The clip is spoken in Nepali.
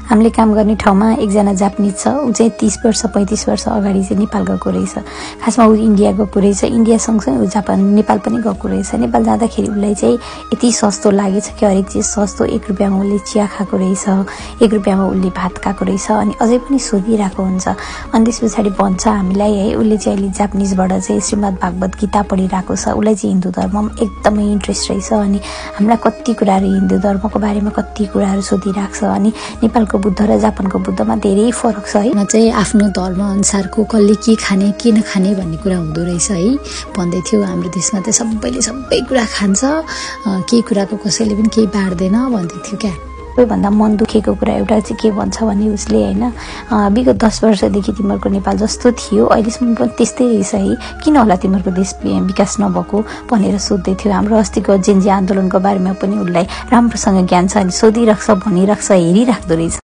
हामीले काम गर्ने ठाउँमा एकजना जापानिज छ, ऊ चाहिँ 30 वर्ष 35 वर्ष अगाडि चाहिँ नेपाल गएको रहेछ। खासमा ऊ इन्डिया गएको रहेछ, इन्डिया सँगसँगै ऊ जापान नेपाल पनि गएको रहेछ। नेपाल जाँदाखेरि उसलाई चाहिँ यति सस्तो लागेछ कि हरेक चिज सस्तो, 1 रुपियाँमा उसले चिया खाएको रहेछ, 1 रुपियाँमा उसले भात खाएको रहेछ। अनि अझै पनि सोधिरहेको हुन्छ। अनि त्यस पछाडि भन्छ हामीलाई है, उसले चाहिँ अहिले जापानिजबाट चाहिँ श्रीमद् भागवत गीता पढिरहेको छ। उसलाई चाहिँ हिन्दू धर्ममा एकदमै इन्ट्रेस्ट रहेछ। अनि हामीलाई कति कुराहरू हिन्दू धर्मको बारेमा कति कुराहरू सोधिरहेको छ। अनि नेपालको बुद्ध र जापानको बुद्धमा धेरै फरक छ है। चाहिँ आफ्नो धर्म अनुसारको कसले के खाने के नखाने भन्ने कुरा हुँदो रहेछ है। भन्दै थियो हाम्रो देशमा त सबैले सबै कुरा खान्छ, केही कुराको कसैले पनि केही बार्दैन भन्दै थियो क्या। सबैभन्दा मन दुखेको कुरा एउटा चाहिँ के भन्छ भने उसले होइन, विगत 10 वर्षदेखि तिमीहरूको नेपाल जस्तो थियो अहिलेसम्म पनि त्यस्तै रहेछ है, किन होला तिमीहरूको देश विकास नभएको भनेर सोध्दै थियो। हाम्रो अस्तिको जेनजी आन्दोलनको बारेमा पनि उसलाई राम्रोसँग ज्ञान छ, अनि सोधिराख्छ, भनिराख्छ, हेरिराख्दो रहेछ।